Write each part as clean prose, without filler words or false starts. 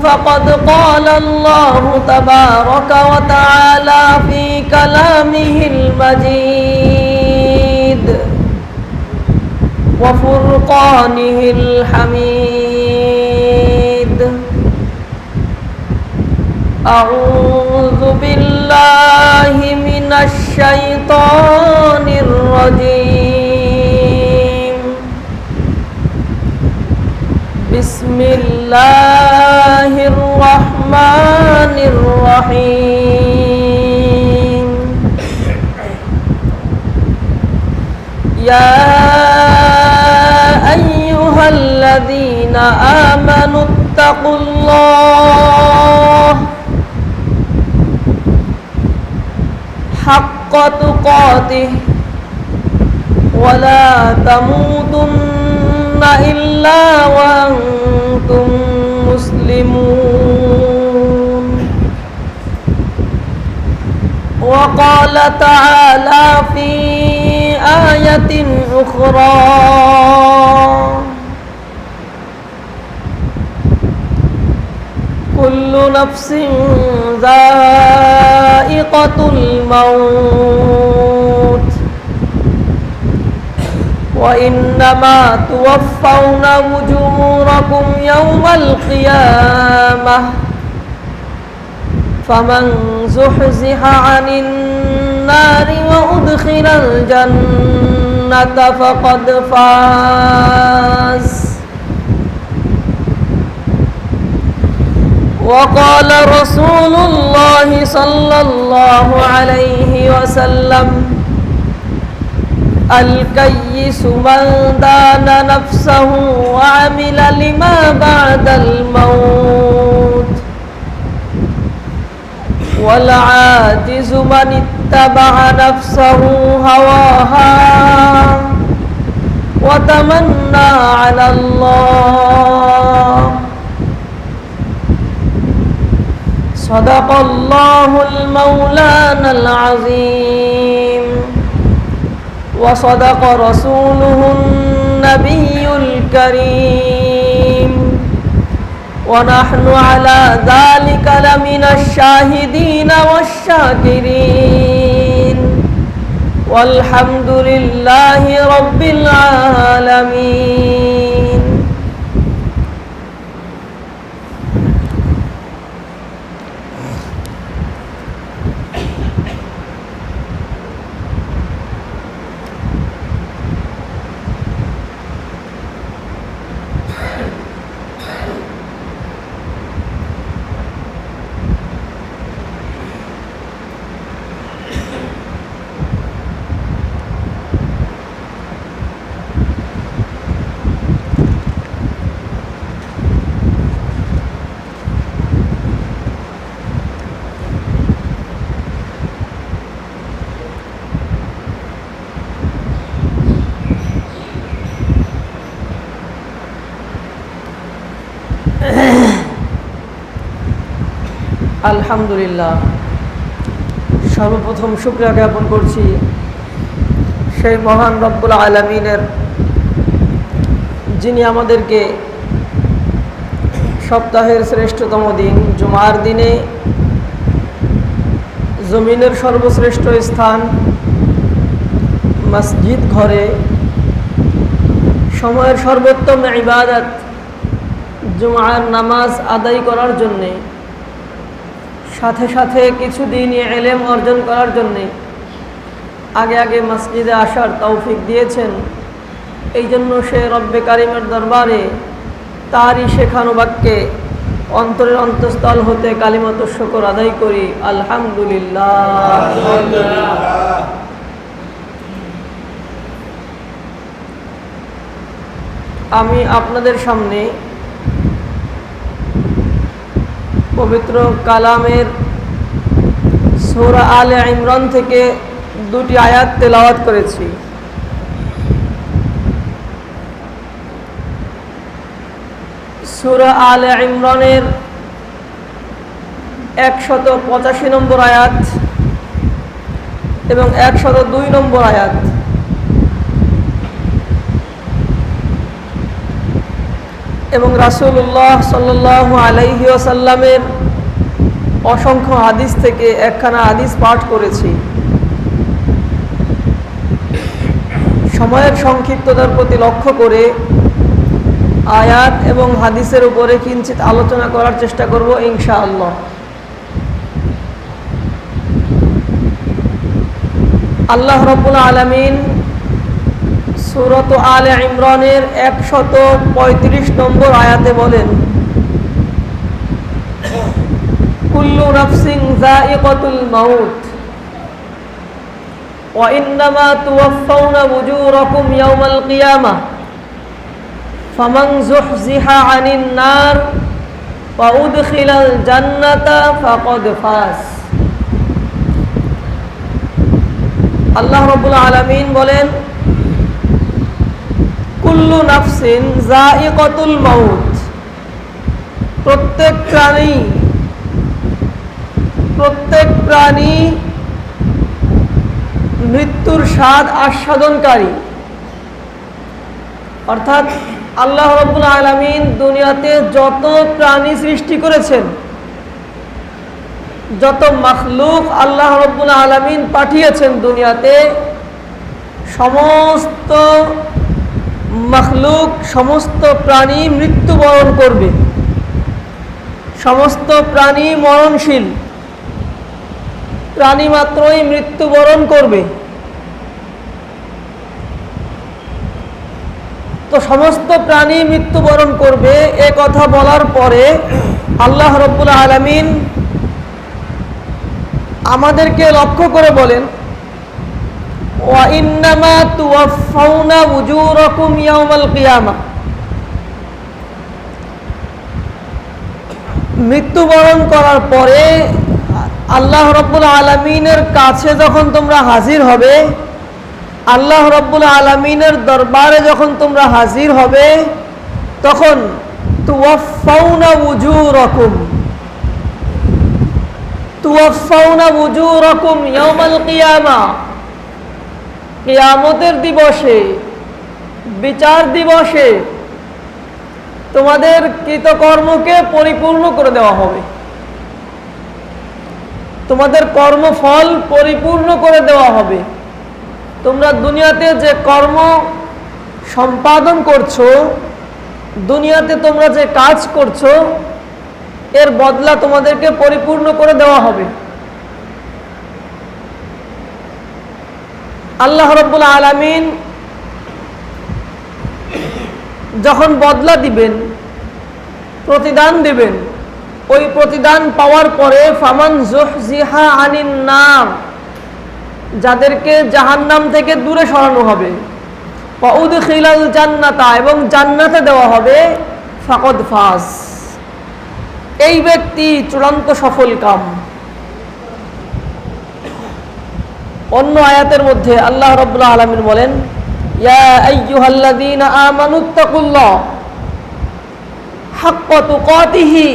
فقد قال الله تبارك وتعالى في كلامه المجيد وفرقانه الحميد. أعوذ بالله من الشيطان الرجيم. بسم الله الرحمن الرحيم. يا أيها الذين آمنوا اتقوا الله حق تقاته ولا تموتن إلا وأنتم مسلمون. وقال تعالى في آية أخرى: كل نفس ذائقة الموت وإنما توفون أجوركم يوم القيامة فمن زحزح عن النار وأدخل الجنة فقد فاز. وقال رسول الله صلى الله عليه وسلم: الكيس من دان نفسه وعمل لما بعد الموت، والعاجز من اتبع نفسه هواها وتمنى على الله. صدق الله المولانا العظيم وصدق رسوله النبي الكريم ونحن على ذلك لمن الشاهدين والشاكرين والحمد لله رب العالمين. আলহামদুলিল্লাহ, সর্বপ্রথম শুকরিয়া জ্ঞাপন করছি সেই মহান রব্বুল আলামিনের, যিনি আমাদেরকে সপ্তাহের শ্রেষ্ঠতম দিন জুমার দিনে জমিনের সর্বশ্রেষ্ঠ স্থান মসজিদ ঘরে সময়ের সর্বোত্তম ইবাদত জুমার নামাজ আদায় করার জন্যে, সাথে সাথে কিছুদিন ইলম অর্জন করার জন্যে আগে আগে মসজিদে আসার তৌফিক দিয়েছেন। এই জন্য সে রব্বে কারিমের দরবারে তারই শেখানো বাক্যে অন্তরের অন্তঃস্থল হতে কালিমাত শুকর আদায় করি, আলহামদুলিল্লাহ। আমি আপনাদের সামনে পবিত্র কালামের সূরা আলে ইমরান থেকে দুটি আয়াত তেলাওয়াত করেছি। সূরা আলে ইমরানের 185 নম্বর আয়াত এবং 102 নম্বর আয়াত। এবং রাসূলুল্লাহ সাল্লাল্লাহু আলাইহি ওয়াসাল্লামের অসংখ্য হাদিস থেকে একখানা হাদিস পাঠ করেছি। সময়ের সংক্ষিপ্ততার প্রতি লক্ষ্য করে আয়াত এবং হাদিসের উপরে কিঞ্চিত আলোচনা করার চেষ্টা করব ইনশাআল্লাহ। আল্লাহ রাব্বুল আলামিন সূরাত আলে ইমরানের 135 নম্বর আয়াতে বলেন, কুল্লু নাফসিন যায়িকাতুল মাউত ওয়া ইন্নামা তুওয়াফাউনা উজুরাকুম ইয়াওমাল কিয়ামাহ ফামান যুহজিহা আনিন নার ওয়া উদখিলাল জান্নাতা ফাকাদ ফাজ। আল্লাহ রাব্বুল আলামিন বলেন, কুল্লু নাফসিন যায়িকাতুল মাউত, প্রত্যেক প্রাণী মৃত্যুর স্বাদ আস্বাদনকারী। অর্থাৎ আল্লাহ রাব্বুল আলামিন দুনিয়াতে যত প্রাণী সৃষ্টি করেছেন, যত মাখলুক আল্লাহ রাব্বুল আলামিন পাঠিয়েছেন দুনিয়াতে, সমস্ত মাখলুক, সমস্ত প্রাণী মৃত্যুবরণ করবে। সমস্ত প্রাণী মরণশীল, প্রাণী মাত্রই মৃত্যুবরণ করবে। তো সমস্ত প্রাণী মৃত্যুবরণ করবে এ কথা বলার পরে আল্লাহ রাব্বুল আলামিন আমাদেরকে লক্ষ্য করে বলেন, ওয়া ইন্নামা তুওয়াফাউনা উজুরাকুম ইয়াওমাল কিয়ামাহ, মৃত্যুবরণ করার পরে আল্লাহ রাব্বুল আলামিনের কাছে যখন তোমরা হাজির হবে, আল্লাহ রাব্বুল আলামিনের দরবারে যখন তোমরা হাজির হবে, তখন তুওয়াফাউনা উজুরাকুম ইয়াওমাল কিয়ামাহ, কিয়ামতের দিবসে, বিচার দিবসে তোমাদের কৃতকর্মকে পরিপূর্ণ করে দেওয়া হবে, তোমাদের কর্মফল পরিপূর্ণ করে দেওয়া হবে। তোমরা দুনিয়াতে যে কর্ম সম্পাদন করছো, দুনিয়াতে তোমরা যে কাজ করছো, এর বদলা তোমাদেরকে পরিপূর্ণ করে দেওয়া হবে। আল্লাহ রাব্বুল আলামিন যখন বদলা দিবেন, প্রতিদান দিবেন, ওই প্রতিদান পাওয়ার পরে ফামান যুহজিহা আনিন নার, যাদেরকে জাহান্নাম থেকে দূরে সরানো হবে, ওয়া উদখিলাল জান্নাতা, এবং জান্নাতে দেওয়া হবে, ফাকাদ ফাজ, এই ব্যক্তি চূড়ান্ত সফল কাম। অন্য আয়াতের মধ্যে আল্লাহ রাব্বুল আলামিন বলেন, ইয়া আইয়ুহাল্লাযীনা আমানুত্তাকুল্লাহ হাক্কা তুকাতিহি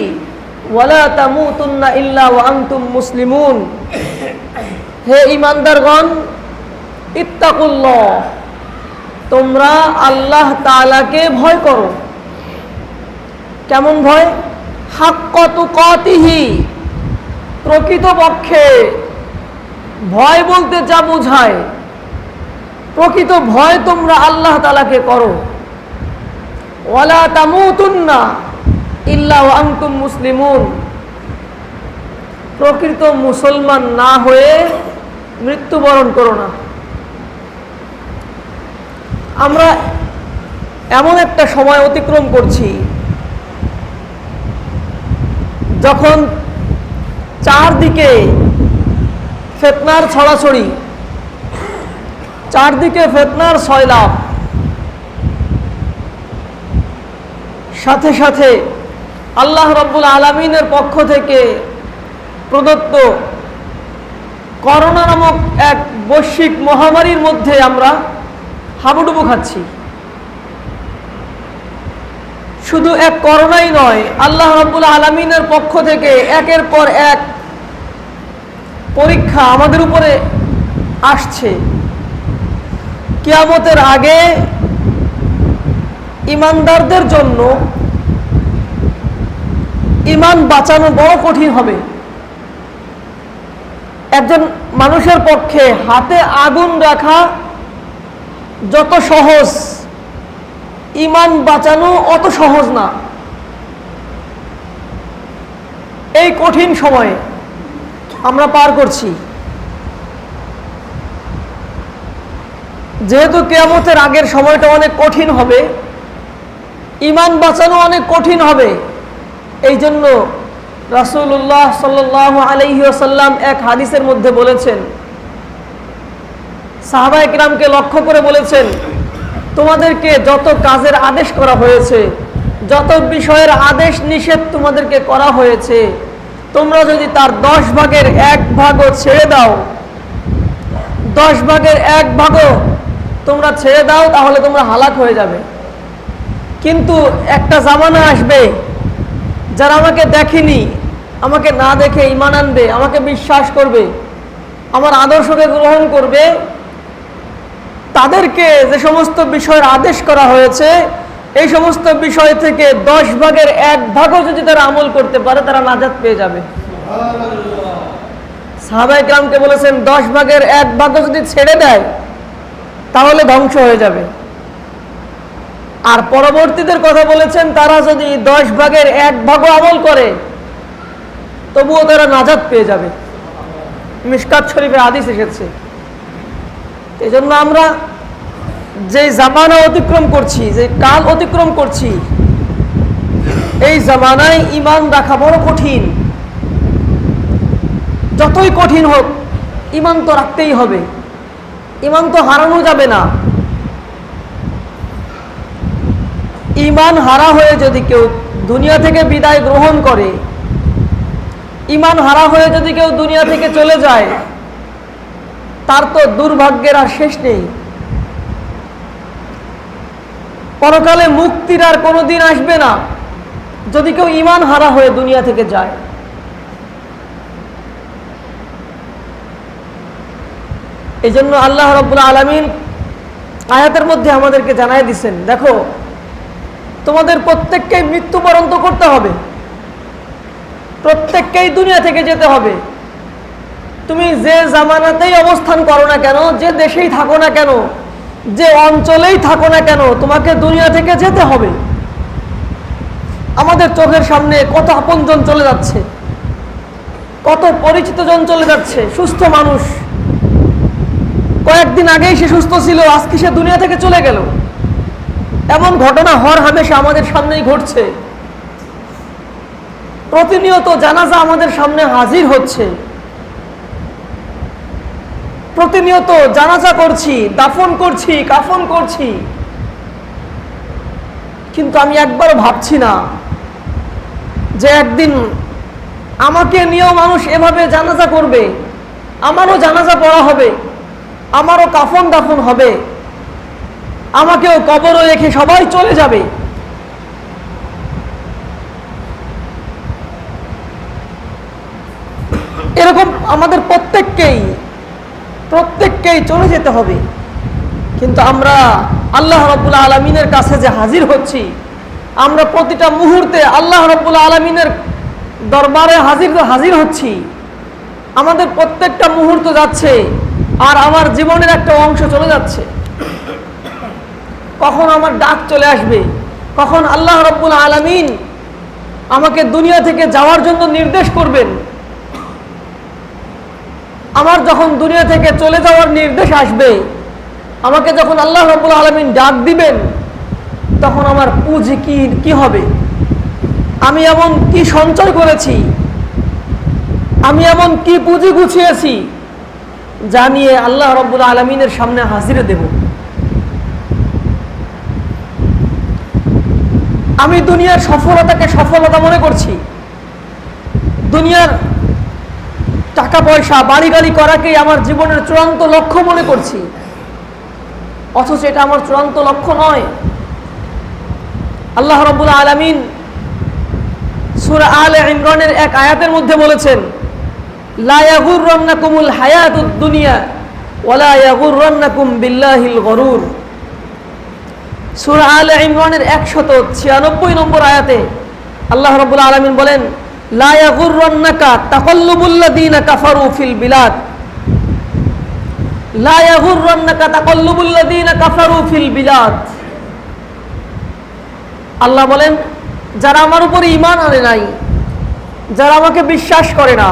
ওয়া লা তামুতুন্না ইল্লা ওয়া আনতুম মুসলিমুন, হে ঈমানদারগণ, ইত্তাকুল্লাহ, তোমরা আল্লাহ তাআলাকে ভয় করো। কেমন ভয়? হাক্কা তুকাতিহি, প্রকৃতপক্ষে ভয় বলতে যা বোঝায়, প্রকৃত ভয় তোমরা আল্লাহ তাআলাকে করো। ওয়ালা তামুতুন্না ইল্লা ওয়া আনতুম মুসলিমুন, প্রকৃত মুসলমান না হয়ে মৃত্যুবরণ করো না। আমরা এমন একটা সময় অতিক্রম করছি যখন চারদিকে ফিতনার ছড়াছড়ি, চারদিকে ফিতনার সয়লাব, সাথে সাথে আল্লাহ রাব্বুল আলামিনের পক্ষ থেকে প্রদত্ত করোনা নামক এক বৈশ্বিক মহামারীর মধ্যে আমরা হাবুডুবু খাচ্ছি। শুধু এক করোনাই নয়, আল্লাহ রাব্বুল আলামিনের পক্ষ থেকে একের পর এক পরীক্ষা আমাদের উপরে আসছে। কিয়ামতের আগে ঈমানদারদের জন্য ঈমান বাঁচানো বড় কঠিন হবে। একজন মানুষের পক্ষে হাতে আগুন রাখা যত সহজ, ঈমান বাঁচানো অত সহজ না। এই কঠিন সময়ে আমরা পার করছি, যেহেতু কিয়ামতের আগের সময়টা অনেক কঠিন হবে, ঈমান বাঁচানো অনেক কঠিন হবে। এই জন্য রাসূলুল্লাহ সাল্লাল্লাহু আলাইহি ওয়াসাল্লাম এক হাদিসের মধ্যে বলেছেন, সাহাবায়ে কিরামকে লক্ষ্য করে বলেছেন, তোমাদেরকে যত কাজের আদেশ করা হয়েছে, যত বিষয়ের আদেশ নিষেধ তোমাদেরকে করা হয়েছে, তোমরা যদি তার 10 ভাগের 1 ভাগও ছেড়ে দাও, 10 ভাগের 1 ভাগও তোমরা ছেড়ে দাও, তাহলে তোমরা হালাক হয়ে যাবে। কিন্তু একটা জামানা আসবে, যারা আমাকে দেখেনি, আমাকে না দেখে ঈমান আনবে, আমাকে বিশ্বাস করবে, আমার আদর্শকে গ্রহণ করবে, তাদেরকে যে সমস্ত বিষয়ের আদেশ করা হয়েছে, এই সমস্ত বিষয় থেকে 10 ভাগের 1 ভাগও যদি তারা আমল করতে পারে, তারা নাজাত পেয়ে যাবে। সাহাবায়ে কিরামকে বলেছেন 10 ভাগের 1 ভাগও যদি ছেড়ে দেয়, তাহলে ধ্বংস হয়ে যাবে। আর পরবর্তীদের কথা বলেছেন, তারা যদি 10 ভাগের 1 ভাগও আমল করে, তবুও তারা নাজাত পেয়ে যাবে। মিশকাত শরীফে হাদিস এসেছে। এই জন্য আমরা যে জামানা অতিক্রম করছি, যে কাল অতিক্রম করছি, এই জামানায় ঈমান রাখা বড় কঠিন। যতই কঠিন হোক, ঈমান তো রাখতেই হবে, ঈমান তো হারানো যাবে না। ঈমান হারা হয়ে যদি কেউ দুনিয়া থেকে বিদায় গ্রহণ করে, ঈমান হারা হয়ে যদি কেউ দুনিয়া থেকে চলে যায়, তার তো দুর্ভাগ্যের আর শেষ নেই। পরকালে মুক্তির আর কোনোদিন আসবে না যদি কেউ ঈমান হারা হয়ে দুনিয়া থেকে যায়। এই জন্য আল্লাহ রাব্বুল আলামিন আয়াতের মধ্যে আমাদেরকে জানাই দিচ্ছেন, দেখো তোমাদের প্রত্যেককেই মৃত্যুবরণ তো করতে হবে, প্রত্যেককেই দুনিয়া থেকে যেতে হবে। তুমি যে জামানাতেই অবস্থান করো না কেন, যে দেশেই থাকো না কেন, যে অঞ্চলেই থাকো না কেন, তোমাকে দুনিয়া থেকে যেতে হবে। আমাদের চোখের সামনে কত আপনজন চলে যাচ্ছে, কত পরিচিত জন চলে যাচ্ছে। সুস্থ মানুষ, কয়েকদিন আগেই সে সুস্থ ছিল, আজকে সে দুনিয়া থেকে চলে গেল। এমন ঘটনা হর হামেশা আমাদের সামনেই ঘটছে। প্রতিনিয়ত জানাজা আমাদের সামনে হাজির হচ্ছে, প্রতিনিয়ত জানাজা করছি, দাফন করছি, কাফন করছি, কিন্তু আমি একবারও ভাবছি না যে একদিন আমাকে নিয়েও মানুষ এভাবে জানাজা করবে, আমারও জানাজা পড়া হবে, আমারও কাফন দাফন হবে, আমাকেও কবরে রেখে সবাই চলে যাবে। এরকম আমাদের প্রত্যেককেই চলে যেতে হবে। কিন্তু আমরা আল্লাহ রাব্বুল আলামিনের কাছে যে হাজির হচ্ছি, আমরা প্রতিটা মুহূর্তে আল্লাহ রাব্বুল আলামিনের দরবারে হাজির হচ্ছি। আমাদের প্রত্যেকটা মুহূর্ত যাচ্ছে, আর আমার জীবনের একটা অংশ চলে যাচ্ছে। কখন আমার ডাক চলে আসবে, কখন আল্লাহ রাব্বুল আলামিন আমাকে দুনিয়া থেকে যাওয়ার জন্য নির্দেশ করবেন। আমার যখন দুনিয়া থেকে চলে যাওয়ার নির্দেশ আসবে, আমাকে যখন আল্লাহ রাব্বুল আলামিন ডাক দিবেন, তখন আমার পুঁজি কি হবে, আমি এমন কি সঞ্চয় করেছি, আমি এমন কি পুঁজি গুছিয়েছি, যা নিয়ে আল্লাহ রাব্বুল আলামিনের সামনে হাজিরে দেব। আমি দুনিয়ার সফলতাকে সফলতা মনে করছি, দুনিয়ার টাকা পয়সা বাড়ি গাড়ি করাকেই আমার জীবনের চূড়ান্ত লক্ষ্য মনে করছি, অথচ এটা আমার চূড়ান্ত লক্ষ্য নয়। আল্লাহ রাব্বুল আলামিন সূরা আলে ইমরানের এক আয়াতের মধ্যে বলেছেন, লা ইয়াগুররান্নাকুমুল হায়াতুদ দুনিয়া ওয়ালা ইয়াগুররান্নাকুম বিল্লাহিল গরুর। সূরা আলে ইমরানের 196 নম্বর আয়াতে আল্লাহ রাব্বুল আলামিন বলেন, লা ইয়াগুররান্নাকা তাকাল্লুবুল্লাযীনা কাফারু ফিল বিলাদ, লা ইয়াগুররান্নাকা তাকাল্লুবুল্লাযীনা কাফারু ফিল বিলাদ। আল্লাহ বলেন, যারা আমার উপর ঈমান আনে নাই, যারা আমাকে বিশ্বাস করে না,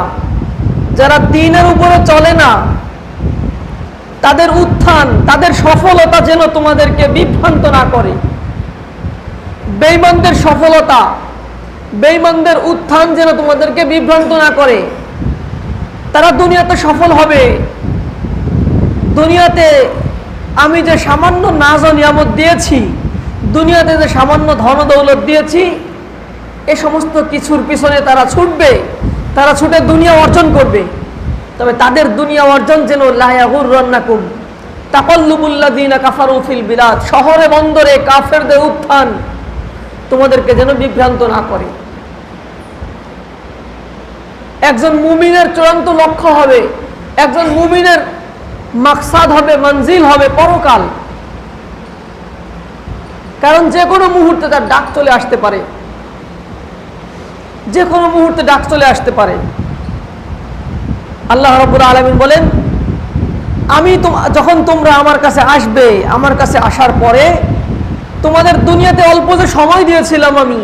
যারা দ্বীনের উপরে চলে না, তাদের উত্থান, তাদের সফলতা যেন তোমাদেরকে বিভ্রান্ত না করে। বেঈমানদের সফলতা, বেঈমানদের উত্থান যেন তোমাদেরকে বিভ্রান্ত না করে। তারা দুনিয়াতে সফল হবে, দুনিয়াতে আমি যে সামান্য নাজ ও নিয়ামত দিয়েছি, দুনিয়াতে যে সামান্য ধন দৌলত দিয়েছি, এ সমস্ত কিছুর পিছনে তারা ছুটবে, তারা ছুটে দুনিয়া অর্জন করবে। তবে তাদের দুনিয়া অর্জন যেন লা ইয়াগুররান্নাকুম তাকাল্লুবুল্লাযীনা কাফারু ফিল বিলাদ, শহরে বন্দরে কাফেরদের উত্থান তোমাদেরকে যেন বিভ্রান্ত না করে। একজন মুমিনের চূড়ান্ত লক্ষ্য হবে, একজন মুমিনের মাকসাদ হবে, মঞ্জিল হবে পরকাল। কারণ যে কোনো মুহূর্তে তার ডাক চলে আসতে পারে, যে কোনো মুহূর্তে ডাক চলে আসতে পারে। আল্লাহ রাব্বুল আলামিন বলেন, আমি যখন তোমরা আমার কাছে আসবে, আমার কাছে আসার পরে তোমাদের দুনিয়াতে অল্প যে সময় দিয়েছিলাম, আমি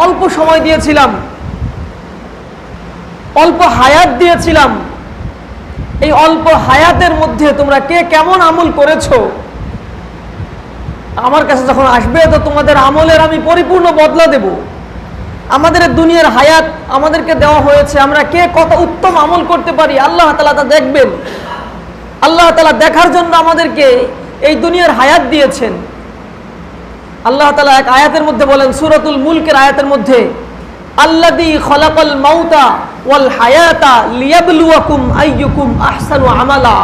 অল্প সময় দিয়েছিলাম, অল্প হায়াত দিয়েছিলাম, এই অল্প হায়াতের মধ্যে তোমরা কে কেমন আমল করেছো, আমার কাছে যখন আসবে তো তোমাদের আমলের আমি পরিপূর্ণ বদলা দেব। আমাদের দুনিয়ার হায়াত আমাদেরকে দেওয়া হয়েছে, আমরা কে কত উত্তম আমল করতে পারি আল্লাহ তাআলা তা দেখবেন। আল্লাহ তাআলা দেখার জন্য আমাদেরকে এই দুনিয়ার হায়াত দিয়েছেন। আল্লাহ তাআলা এক আয়াতের মধ্যে বলেন, সূরাতুল মুলকের আয়াতের মধ্যে, আল্লাযী খলাকাল মাউতা ওয়াল হায়াতা লিয়াবলুয়াকুম আইয়ুকুম আহসানু আমালা,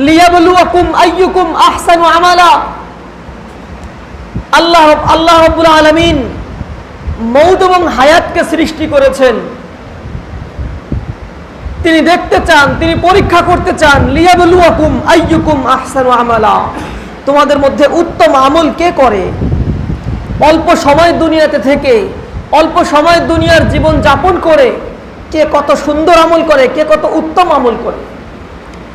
লিয়াবলুয়াকুম আইয়ুকুম আহসানু আমালা। আল্লাহ রাব্বুল আলামিন মৌত এবং হায়াতকে সৃষ্টি করেছেন, তিনি দেখতে চান, তিনি পরীক্ষা করতে চান, লিয়াবলুয়াকুম আইয়ুকুম আহসানু আমালা, তোমাদের মধ্যে উত্তম আমল কে করে। অল্প সময় দুনিয়াতে থেকে, অল্প সময় দুনিয়ার জীবন যাপন করে কে কত সুন্দর আমল করে, কে কত উত্তম আমল করে।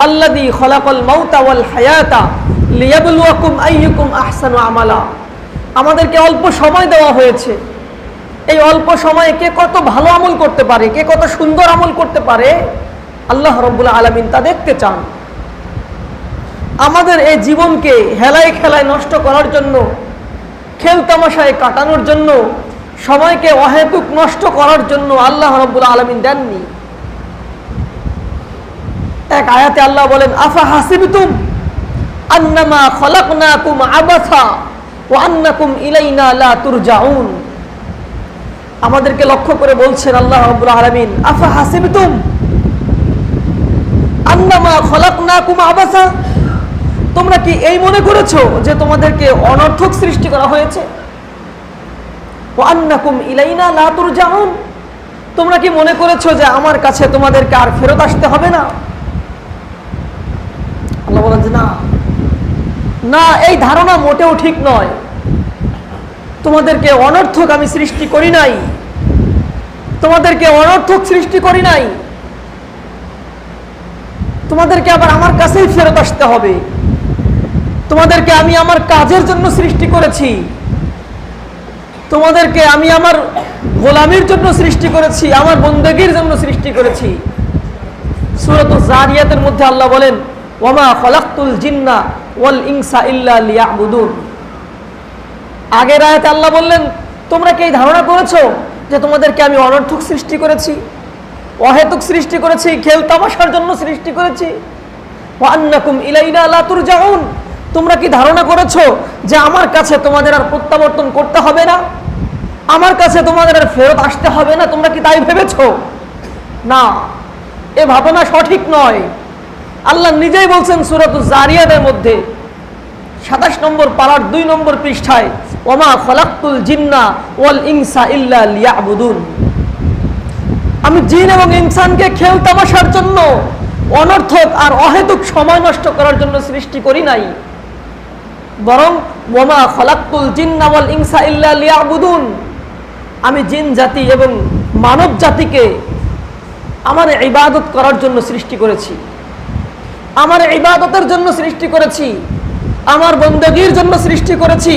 আল্লাযী খলাকাল মাউতা ওয়াল হায়াতা লিয়াবলুয়াকুম আইয়ুকুম আহসানু আমালা। আমাদেরকে অল্প সময় দেওয়া হয়েছে, এই অল্প সময়ে কে কত ভালো আমল করতে পারে, কে কত সুন্দর আমল করতে পারে, আল্লাহ রাব্বুল আলামিন তা দেখতে চান। আমাদের এই জীবনকে হেলায় খেলায় নষ্ট করার জন্য, খেলতামাশায় কাটানোর জন্য, সময়কে অহেতুক নষ্ট করার জন্য আল্লাহ রাব্বুল আলামিন দেননি। এক আয়াতে আল্লাহ বলেন, আফা হাসিবতুম আন্নামা খলাকনাকুম আবাসা ওয়া আন্নাকুম ইলাইনা লা তুরজাউন। আমাদেরকে লক্ষ্য করে বলছেন আল্লাহ রাব্বুল আলামিন, আফা হাসিবতুম আন্নামা খলাকনাকুম আবাসা, তোমরা কি এই মনে করেছো যে তোমাদেরকে অনর্থক সৃষ্টি করা হয়েছে? ওয়া আন্নাকুম ইলাইনা লা তুরজাউন, তোমরা কি মনে করেছো যে আমার কাছে তোমাদেরকে আর ফেরত আসতে হবে না? আল্লাহ বলেন যে না, না, এই ধারণা মোটেও ঠিক নয়। তোমাদেরকে অনর্থক আমি সৃষ্টি করি নাই, তোমাদেরকে অনর্থক সৃষ্টি করি নাই, তোমাদেরকে আবার আমার কাছেই ফেরত আসতে হবে। তোমাদেরকে আমি আমার কাজের জন্য সৃষ্টি করেছি, তোমাদেরকে আমি আমার গোলামির জন্য সৃষ্টি করেছি, আমার বন্দেগীর জন্য সৃষ্টি করেছি। সূরাতুজ জারিয়াতের মধ্যে আল্লাহ বলেন, ওয়ামা খলাকতুল জিন্না ওয়াল ইনসা ইল্লা লিয়াবুদুন। আগের আয়াতে আল্লাহ বললেন, তোমরা কি এই ধারণা করেছো যে তোমাদেরকে আমি অনর্থক সৃষ্টি করেছি, অহেতুক সৃষ্টি করেছি, খেলতামাশার জন্য সৃষ্টি করেছি? ওয়া আন্নাকুম ইলাইনা লা তুরজাউন, তোমরা কি ধারণা করেছো যে আমার কাছে তোমাদের আর প্রত্যাবর্তন করতে হবে না, আমার কাছে তোমাদের আর ফেরত আসতে হবে না? তোমরা কি তাই ভেবেছো? না, এ ভাবনা সঠিক নয়। আল্লাহ নিজেই বলছেন সূরাতুজ জারিয়াতের মধ্যে 27 নম্বর পারার 2 নম্বর পৃষ্ঠায়, ওয়ামা খলাকতুল জিন্না ওয়াল ইনসা ইল্লা লিয়াবুদুন, আমি জিন এবং ইনসানকে খেলতামাশার জন্য, অনর্থক আর অহেতুক সময় নষ্ট করার জন্য সৃষ্টি করি নাই, বরং ওয়ামা খলাকতুল জিন্না ওয়াল ইনসা ইল্লা লিয়াবুদুন, আমি জিন জাতি এবং মানব জাতিকে আমার ইবাদত করার জন্য সৃষ্টি করেছি, আমার ইবাদতের জন্য সৃষ্টি করেছি, আমার বندگির জন্য সৃষ্টি করেছি,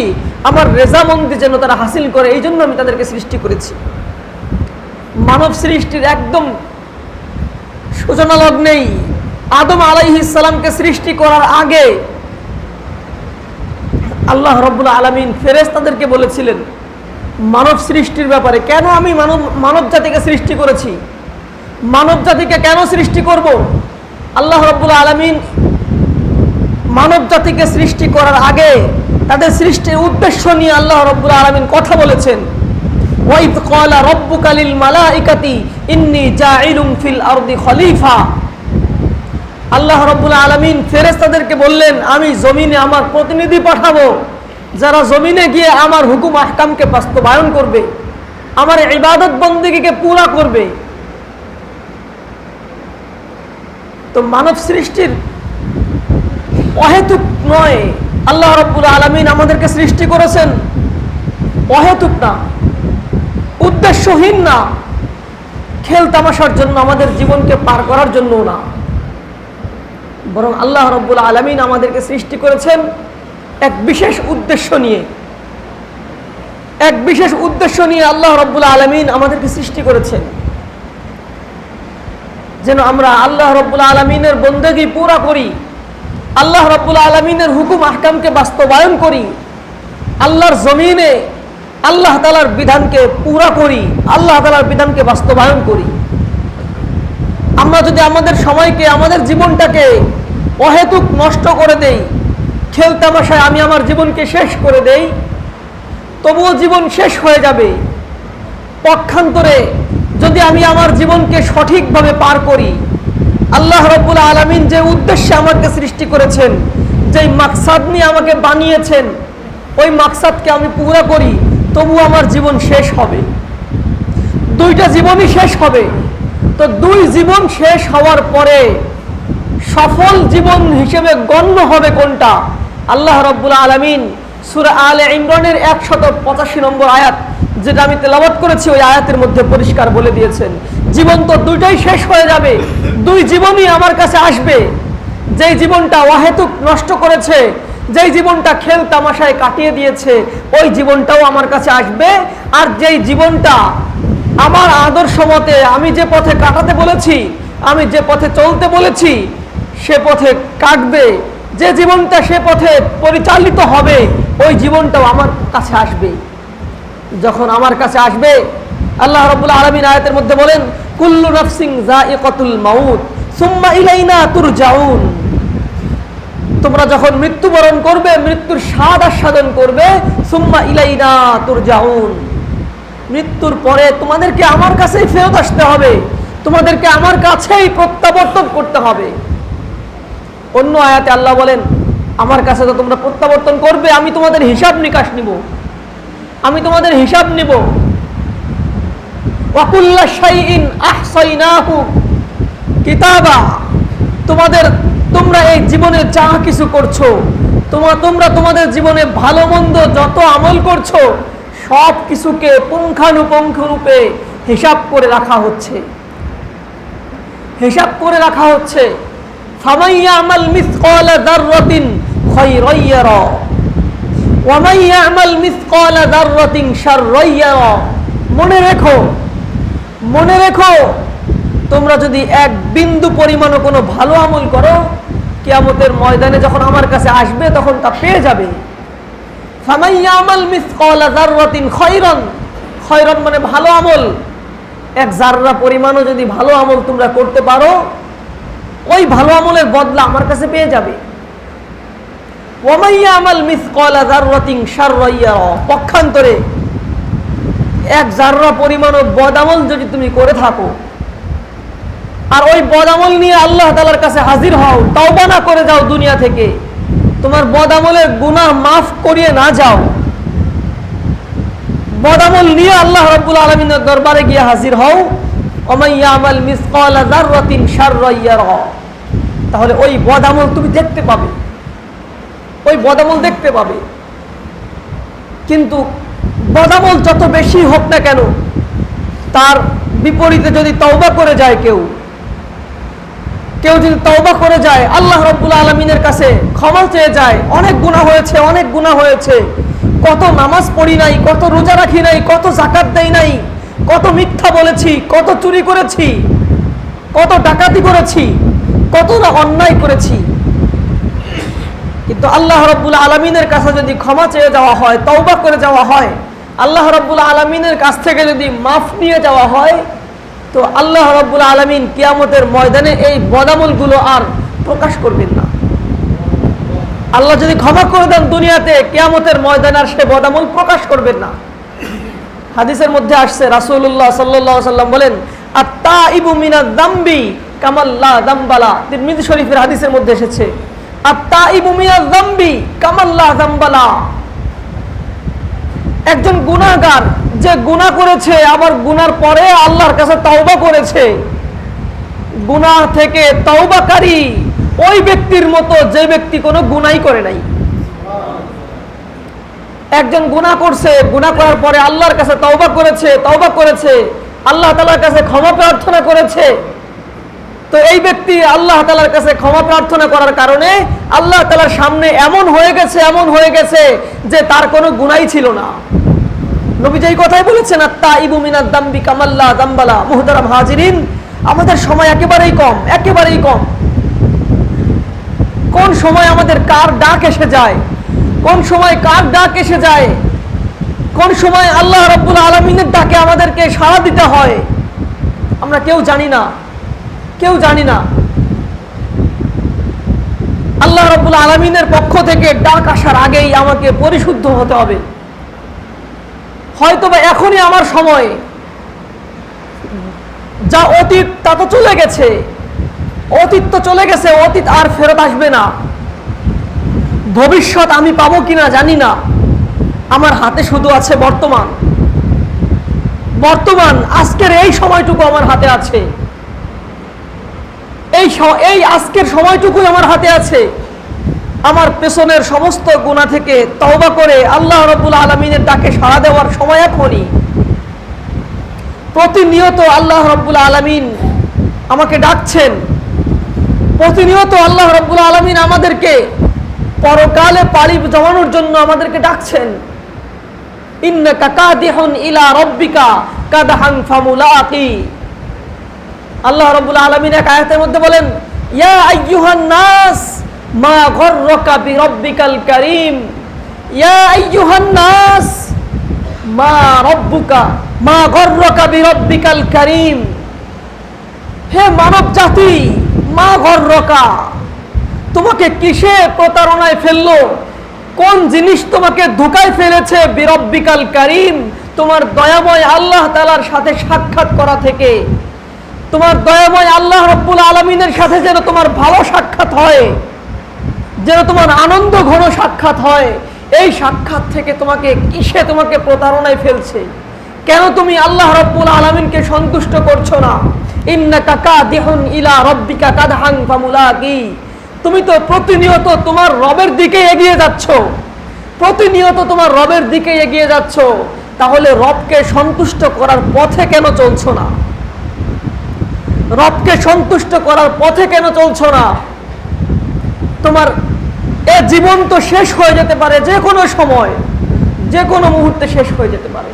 আমার রেজামন্দি যেন তারা হাসিল করে এই জন্য আমি তাদেরকে সৃষ্টি করেছি। মানব সৃষ্টির একদম সূচনা লগ্নেই আদম আলাইহিস সালামকে সৃষ্টি করার আগে আল্লাহ রাব্বুল আলামিন ফেরেশতাদেরকে বলেছিলেন মানব সৃষ্টির ব্যাপারে, কেন আমি মানব জাতিকে সৃষ্টি করেছি, মানব জাতিকে কেন সৃষ্টি করব। আল্লাহ রাব্বুল আলামিন মানব জাতিকে সৃষ্টি করার আগে তাদের সৃষ্টির উদ্দেশ্য নিয়ে আল্লাহ রাব্বুল আলামিন কথা বলেছেন। ওয়াইদ ক্বালা রাব্বুকা লিল মালাইকাতি ইন্নী জাইলুম ফিল আরদি খলিফা। আল্লাহ রাব্বুল আলামিন ফেরেশতাদেরকে বললেন আমি জমিনে আমার প্রতিনিধি পাঠাবো, যারা জমিনে গিয়ে আমার হুকুম আহকামকে বাস্তবায়ন করবে, আমার ইবাদত বন্দেগীকে পুরা করবে। তো মানব সৃষ্টির অহেতুক নয়, আল্লাহ রাব্বুল আলামিন আমাদেরকে সৃষ্টি করেছেন অহেতুক না, উদ্দেশ্যহীন না, খেল তামাশার জন্য আমাদের জীবনকে পার করার জন্য না, বরং আল্লাহ রাব্বুল আলামিন আমাদেরকে সৃষ্টি করেছেন এক বিশেষ উদ্দেশ্য নিয়ে। এক বিশেষ উদ্দেশ্য নিয়ে আল্লাহ রাব্বুল আলামিন আমাদেরকে সৃষ্টি করেছেন, যেন আমরা আল্লাহ রাব্বুল আলামিনের বন্দেগী পুরা করি, আল্লাহ রাব্বুল আলামিনের হুকুম আহকামকে বাস্তবায়ন করি, আল্লাহর জমিনে আল্লাহ তাআলার বিধানকে পুরা করি, আল্লাহ তাআলার বিধানকে বাস্তবায়ন করি। আমরা যদি আমাদের সময়কে, আমাদের জীবনটাকে অহেতুক নষ্ট করে দেই, খেল তামাশায় আমি আমার জীবনকে শেষ করে দেই, তবুও জীবন শেষ হয়ে যাবে। পক্ষান্তরে যদি আমি আমার জীবনকে সঠিকভাবে পার করি, আল্লাহ রাব্বুল আলামিন যে উদ্দেশ্যে আমাকে সৃষ্টি করেছেন, যেই মাকসাদ নিয়ে আমাকে বানিয়েছেন, ওই মাকসাদকে আমি পুরা করি, তবু আমার জীবন শেষ হবে। দুইটা জীবনই শেষ হবে। তো দুই জীবন শেষ হওয়ার পরে সফল জীবন হিসেবে গণ্য হবে কোনটা? আল্লাহ রাব্বুল আলামিন সূরা আলে ইমরানের 185 নম্বর আয়াত, যেটা আমি তেলাওয়াত করেছি, ওই আয়াতের মধ্যে পরিষ্কার বলে দিয়েছেন জীবন তো দুইটাই শেষ হয়ে যাবে, দুই জীবনই আমার কাছে আসবে। যেই জীবনটা অহেতুক নষ্ট করেছে, যেই জীবনটা খেল তামাশায় কাটিয়ে দিয়েছে, ওই জীবনটাও আমার কাছে আসবে। আর যেই জীবনটা আমার আদর্শ মতে আমি যে পথে কাটাতে বলেছি, আমি যে পথে চলতে বলেছি, সে পথে কাটবে, যে জীবনটা সে পথে পরিচালিত হবে, ওই জীবনটাও আমার কাছে আসবে। যখন আমার কাছে আসবে, আল্লাহ রাব্বুল আলামিন আয়াতের মধ্যে বলেন কুল্লু নাফসিন যায়িকাতুল মাউত সুম্মা ইলাইনা তুরজাউন। তোমরা যখন মৃত্যুবরণ করবে, মৃত্যুর স্বাদ আস্বাদন করবে, সুম্মা ইলাইনা তুরজাউন, মৃত্যুর পরে তোমাদেরকে আমার কাছেই ফেরত আসতে হবে, তোমাদেরকে আমার কাছেই প্রত্যাবর্তন করতে হবে। অন্য আয়াতে আল্লাহ বলেন আমার কাছে তো তোমরা প্রত্যাবর্তন করবে, আমি তোমাদের হিসাব নিকাশ নিব, আমি তোমাদের হিসাব নিব। ওয়াকুল্লা শাইইন আহসাইনাহু কিতাবা, তোমরা এই জীবনে যা কিছু করছো, তোমরা তোমাদের জীবনে ভালো মন্দ যত আমল করছো, সব কিছুকে পুঙ্খানুপুঙ্খ রূপে হিসাব করে রাখা হচ্ছে, হিসাব করে রাখা হচ্ছে। ফামান ইয়ামাল মিসকালা যাররাতিন খায়রান ইয়ারা ওয়া মান ইয়ামাল মিসকালা যাররাতিন শাররান ইয়ারা। মনে রেখো তোমরা যদি এক বিন্দু পরিমাণও কোনো ভালো আমল করো, কিয়ামতের ময়দানে যখন আমার কাছে আসবে তখন তা পেয়ে যাবে। ফামান ইয়ামাল মিসকালা যাররাতিন খায়রান, খায়রান মানে ভালো আমল, এক জাররা পরিমাণও যদি ভালো আমল তোমরা করতে পারো, ওই ভালো আমলের বদলা আমার কাছে পেয়ে যাবে। ওয়া মান ইয়ামাল মিসকালা যাররাতিন শাররান ইয়ারা, পক্ষান্তরে এক জাররা পরিমাণও বদ আমল যদি তুমি করে থাকো, আর ওই বদ আমল নিয়ে আল্লাহ তাআলার কাছে হাজির হও, তওবা না করে যাও দুনিয়া থেকে, তোমার বদ আমলের গুনাহ মাফ করিয়ে না যাও, বদ আমল নিয়ে আল্লাহ রাব্বুল আলামিনের দরবারে গিয়ে হাজির হও, ওয়া মান ইয়ামাল মিসকালা যাররাতিন শাররান ইয়ারা, তাহলে ওই বদ আমল তুমি দেখতে পাবে, ওই বদ আমল দেখতে পাবে। কিন্তু বদামল যত বেশি হোক না কেন, তার বিপরীতে যদি তওবা করে যায় কেউ যদি তওবা করে যায়, আল্লাহ রাব্বুল আলামিনের কাছে ক্ষমা চেয়ে যায়, অনেক গুনাহ হয়েছে, কত নামাজ পড়ি নাই, কত রোজা রাখি নাই, কত যাকাত দেই নাই, কত মিথ্যা বলেছি, কত চুরি করেছি, কত ডাকাতি করেছি, কত না অন্যায় করেছি, কিন্তু আল্লাহ রাব্বুল আলামিনের কাছে যদি ক্ষমা চেয়ে যাওয়া হয়, তওবা করে যাওয়া হয়, আল্লাহ রাব্বুল আলামিনের কাছ থেকে যদি মাফ নিয়ে যাওয়া হয়, তো আল্লাহ রাব্বুল আলামিন কিয়ামতের ময়দানে এই বদামলগুলো আর প্রকাশ করবেন না। আল্লাহ যদি ক্ষমা করে দেন দুনিয়াতে, কিয়ামতের ময়দানে আর সে বদামল প্রকাশ করবেন না। হাদিসের মধ্যে আসছে, রাসূলুল্লাহ সাল্লাল্লাহু আলাইহি ওয়াসাল্লাম বলেন, আত-তাইবু মিনাজ যামবি কামা লা যামবালা। তিরমিজি শরীফের হাদিসের মধ্যে এসেছে, আত-তাইবু মিনাজ যামবি কামা লা যামবালা। একজন গুনাহগার যে গুনাহ করেছে, আবার গুনার পরে আল্লাহর কাছে তওবা করেছে, গুনাহ থেকে তওবাকারী ওই ব্যক্তির মতো যে ব্যক্তি কোনো গুনাহই করে নাই। একজন গুনাহ করছে, গুনাহ করার পরে আল্লাহর কাছে তওবা করেছে, আল্লাহ তাআলার কাছে ক্ষমা প্রার্থনা করেছে, তো এই ব্যক্তি আল্লাহ তাআলার কাছে ক্ষমা প্রার্থনা করার কারণে আল্লাহ তাআলার সামনে এমন হয়ে গেছে যে তার কোনো গুনাহই ছিল না। নবীজি এই কথাই বলেছেন, আত-তাইবু মিনাজ যামবি কামা লা যামবালা। মুহতারাম হাজিরিন, আমাদের সময় একেবারেই কম। কোন সময় আমাদের কার ডাক এসে যায়, কোন সময় আল্লাহ রাব্বুল আলামিনের ডাকে আমাদেরকে সাড়া দিতে হয়, আমরা কেউ জানি না। আল্লাহ রাব্বুল আলামিনের পক্ষ থেকে ডাক আসার আগেই আমাকে পরিশুদ্ধ হতে হবে। হয়তোবা এখনই আমার সময়, যা অতীত তা তো চলে গেছে, অতীত আর ফেরত আসবে না। ভবিষ্যৎ আমি পাবো কিনা জানি না, আমার হাতে শুধু আছে বর্তমান। আজকের এই সময়টুকু আমার হাতে আছে, এই আজকের সময়টুকুই আমার হাতে আছে। আমার পেছনের সমস্ত গুনাহ থেকে তওবা করে আল্লাহ রাব্বুল আলামিনের ডাকে সাড়া দেওয়ার সময় এখনই। প্রতিনিয়ত আল্লাহ রাব্বুল আলামিন আমাকে ডাকছেন, প্রতিনিয়ত আল্লাহ রাব্বুল আলামিন আমাদেরকে পরকালে পাড়ি জমানোর জন্য আমাদেরকে ডাকছেন। ইন্নাকা কাদিহুন ইলা রাব্বিকা কাদহান ফামুলাকি। আল্লাহ রাব্বুল আলামিন এক আয়াতের মধ্যে বলেন, ইয়া আইয়ুহান নাস মা গররাকা বিরাব্বিকাল কারীম, ইয়া আইয়ুহান নাস মা গররাকা বিরাব্বিকাল কারীম। হে মানব জাতি, মা গররাকা, তোমাকে কিসে প্রতারণায় ফেললো, কোন জিনিস তোমাকে ধোঁকায় ফেলেছে বিরাব্বিকাল কারীম, তোমার দয়াময় আল্লাহ তাআলার সাথে সাক্ষাৎ করা থেকে। তোমার দয়াময় আল্লাহ রাব্বুল আলামিনের সাথে যেন তোমার ভালো সাক্ষাৎ হয়, যেন তোমার আনন্দ ঘন সাক্ষাৎ হয়, এই সাক্ষাৎ থেকে তোমাকে প্রতারণায় ফেলছে। কেন তুমি আল্লাহ রাব্বুল আলামিনকে সন্তুষ্ট করছো না? ইন্নাকা কাদিহুন ইলা রাব্বিকা কাদহান ফামুলাকি। তুমি তো প্রতিনিয়ত তোমার রবের দিকে এগিয়ে যাচ্ছ, তাহলে রবকে সন্তুষ্ট করার পথে কেন চলছো না? তোমার এ জীবন তো শেষ হয়ে যেতে পারে, যে কোনো সময়, যে কোনো মুহূর্তে শেষ হয়ে যেতে পারে।